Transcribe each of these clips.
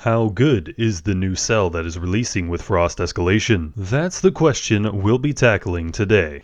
How good is the new cell that is releasing with Frost Escalation? That's the question we'll be tackling today.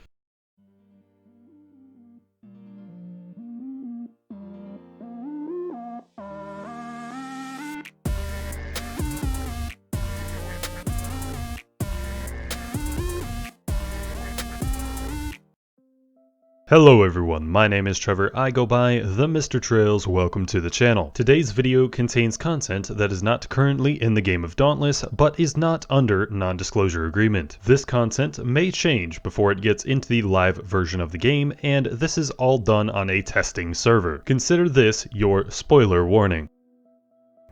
Hello everyone, my name is Trevor, I go by TheMrTrails, welcome to the channel. Today's video contains content that is not currently in the game of Dauntless, but is not under non-disclosure agreement. This content may change before it gets into the live version of the game, and this is all done on a testing server. Consider this your spoiler warning.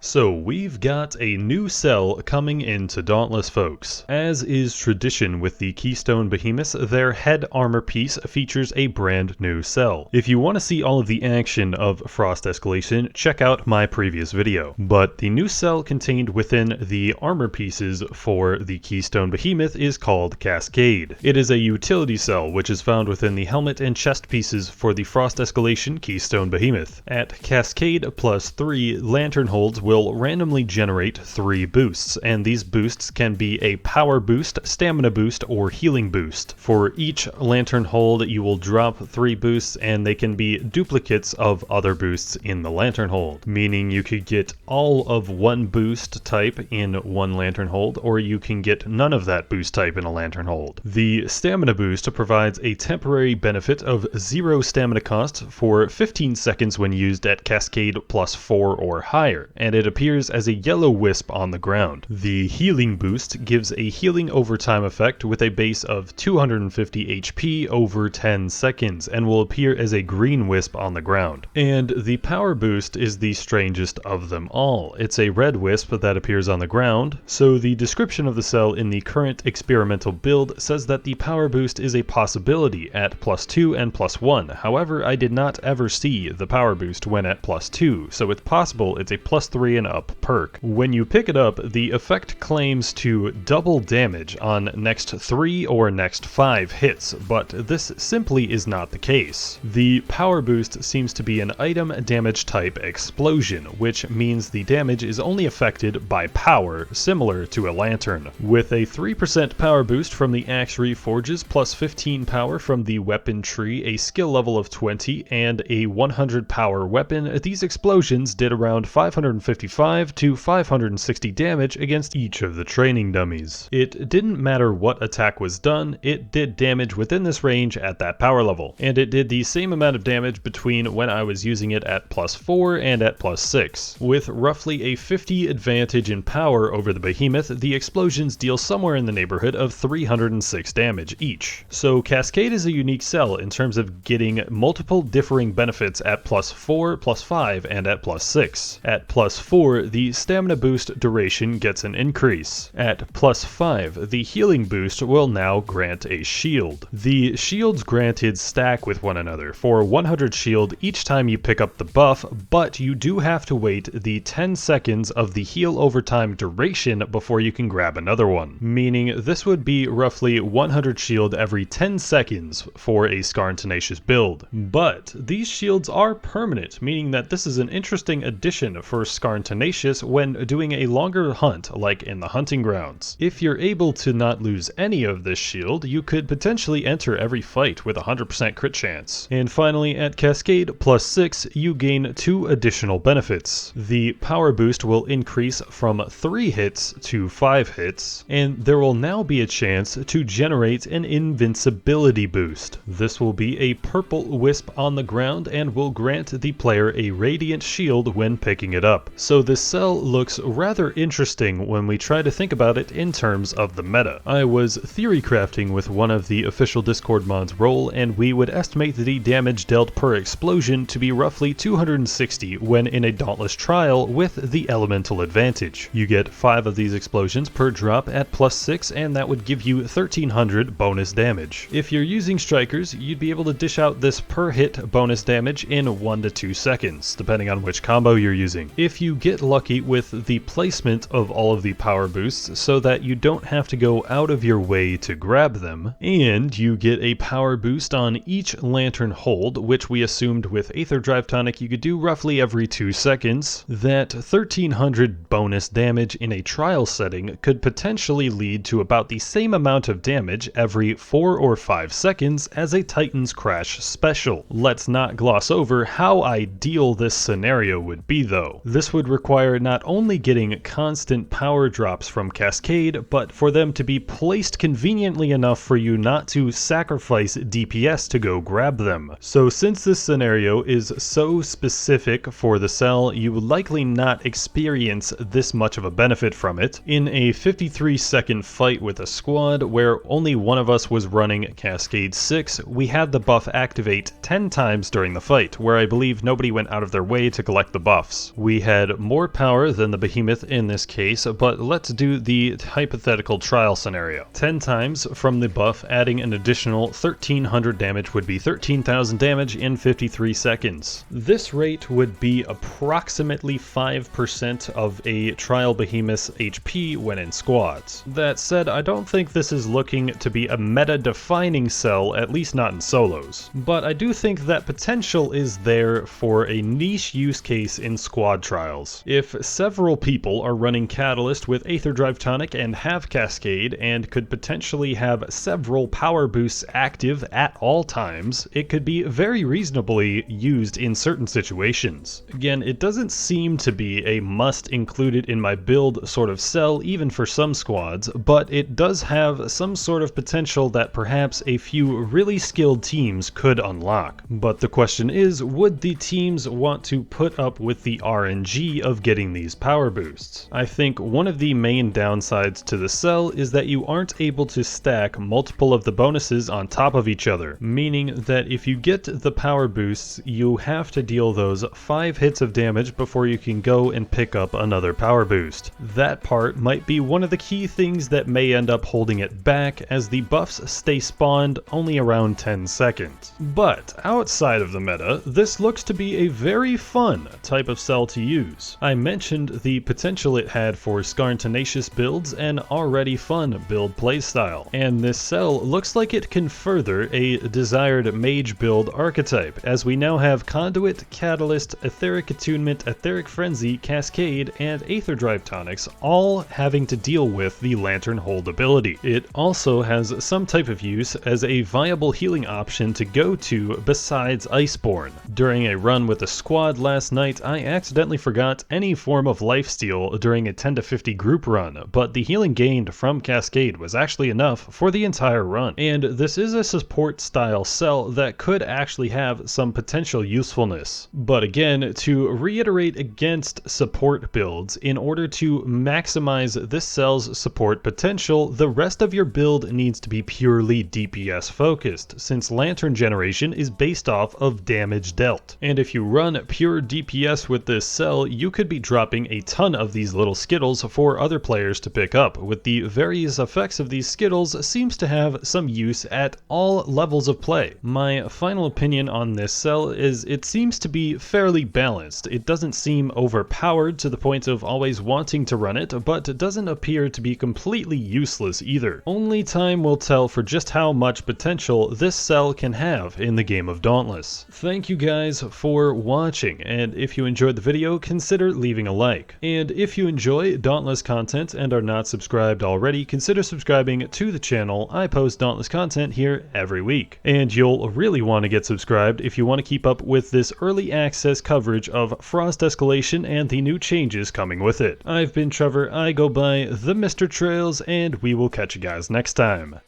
So we've got a new cell coming into Dauntless, folks. As is tradition with the Keystone Behemoths, their head armor piece features a brand new cell. If you want to see all of the action of Frost Escalation, check out my previous video. But the new cell contained within the armor pieces for the Keystone Behemoth is called Cascade. It is a utility cell which is found within the helmet and chest pieces for the Frost Escalation Keystone Behemoth. At Cascade plus 3, lantern holds will randomly generate 3 boosts, and these boosts can be a power boost, stamina boost, or healing boost. For each lantern hold, you will drop 3 boosts, and they can be duplicates of other boosts in the lantern hold, meaning you could get all of one boost type in one lantern hold, or you can get none of that boost type in a lantern hold. The stamina boost provides a temporary benefit of 0 stamina cost for 15 seconds when used at Cascade plus 4 or higher, and it appears as a yellow wisp on the ground. The healing boost gives a healing overtime effect with a base of 250 HP over 10 seconds and will appear as a green wisp on the ground. And the power boost is the strangest of them all. It's a red wisp that appears on the ground, so the description of the cell in the current experimental build says that the power boost is a possibility at plus 2 and plus 1. However, I did not ever see the power boost when at plus 2, so it's possible it's a plus 3 and up perk. When you pick it up, the effect claims to double damage on next 3 or next 5 hits, but this simply is not the case. The power boost seems to be an item damage type explosion, which means the damage is only affected by power, similar to a lantern. With a 3% power boost from the axe reforges, plus 15 power from the weapon tree, a skill level of 20, and a 100 power weapon, these explosions did around 555 to 560 damage against each of the training dummies. It didn't matter what attack was done, it did damage within this range at that power level, and it did the same amount of damage between when I was using it at plus 4 and at plus 6. With roughly a 50 advantage in power over the behemoth, the explosions deal somewhere in the neighborhood of 306 damage each. So Cascade is a unique cell in terms of getting multiple differing benefits at plus 4, plus 5, and at plus 6. At plus 4, the stamina boost duration gets an increase. At plus 5, the healing boost will now grant a shield. The shields granted stack with one another for 100 shield each time you pick up the buff, but you do have to wait the 10 seconds of the heal overtime duration before you can grab another one, meaning this would be roughly 100 shield every 10 seconds for a Scar and Tenacious build. But these shields are permanent, meaning that this is an interesting addition for Scar and Tenacious when doing a longer hunt like in the hunting grounds. If you're able to not lose any of this shield, you could potentially enter every fight with a 100% crit chance. And finally, at Cascade plus 6, you gain 2 additional benefits. The power boost will increase from 3 hits to 5 hits, and there will now be a chance to generate an invincibility boost. This will be a purple wisp on the ground and will grant the player a radiant shield when picking it up. So this cell looks rather interesting when we try to think about it in terms of the meta. I was theorycrafting with one of the official Discord mods roll, and we would estimate the damage dealt per explosion to be roughly 260 when in a Dauntless trial with the elemental advantage. You get 5 of these explosions per drop at plus 6, and that would give you 1300 bonus damage. If you're using strikers, you'd be able to dish out this per hit bonus damage in 1 to 2 seconds, depending on which combo you're using. If you you get lucky with the placement of all of the power boosts so that you don't have to go out of your way to grab them, and you get a power boost on each lantern hold, which we assumed with Aether Drive Tonic you could do roughly every 2 seconds. That 1300 bonus damage in a trial setting could potentially lead to about the same amount of damage every 4 or 5 seconds as a Titan's Crash special. Let's not gloss over how ideal this scenario would be though. This would require not only getting constant power drops from Cascade, but for them to be placed conveniently enough for you not to sacrifice DPS to go grab them. So since this scenario is so specific for the cell, you would likely not experience this much of a benefit from it. In a 53-second fight with a squad where only one of us was running Cascade 6, we had the buff activate 10 times during the fight, where I believe nobody went out of their way to collect the buffs. We had more power than the behemoth in this case, but let's do the hypothetical trial scenario. 10 times from the buff adding an additional 1300 damage would be 13,000 damage in 53 seconds. This rate would be approximately 5% of a trial behemoth's HP when in squads. That said, I don't think this is looking to be a meta-defining cell, at least not in solos. But I do think that potential is there for a niche use case in squad trials. If several people are running Catalyst with Aether Drive Tonic and have Cascade and could potentially have several power boosts active at all times, it could be very reasonably used in certain situations. Again, it doesn't seem to be a must included in my build sort of cell even for some squads, but it does have some sort of potential that perhaps a few really skilled teams could unlock. But the question is, would the teams want to put up with the RNG of getting these power boosts? I think one of the main downsides to the cell is that you aren't able to stack multiple of the bonuses on top of each other, meaning that if you get the power boosts, you have to deal those 5 hits of damage before you can go and pick up another power boost. That part might be one of the key things that may end up holding it back, as the buffs stay spawned only around 10 seconds. But outside of the meta, this looks to be a very fun type of cell to use. I mentioned the potential it had for Skarn Tenacious builds, an already fun build playstyle, and this cell looks like it can further a desired mage build archetype, as we now have Conduit, Catalyst, Etheric Attunement, Etheric Frenzy, Cascade, and Aether Drive Tonics all having to deal with the Lantern Hold ability. It also has some type of use as a viable healing option to go to besides Iceborne. During a run with a squad last night, I accidentally forgot any form of lifesteal during a 10 to 50 group run, but the healing gained from Cascade was actually enough for the entire run. And this is a support style cell that could actually have some potential usefulness. But again, to reiterate against support builds, in order to maximize this cell's support potential, the rest of your build needs to be purely DPS focused, since Lantern generation is based off of damage dealt. And if you run pure DPS with this cell, you could be dropping a ton of these little Skittles for other players to pick up, with the various effects of these Skittles seems to have some use at all levels of play. My final opinion on this cell is it seems to be fairly balanced. It doesn't seem overpowered to the point of always wanting to run it, but it doesn't appear to be completely useless either. Only time will tell for just how much potential this cell can have in the game of Dauntless. Thank you guys for watching, and if you enjoyed the video, consider leaving a like. And if you enjoy Dauntless content and are not subscribed already, consider subscribing to the channel. I post Dauntless content here every week. And you'll really want to get subscribed if you want to keep up with this early access coverage of Frost Escalation and the new changes coming with it. I've been Trevor, I go by TheMrTrails, and we will catch you guys next time.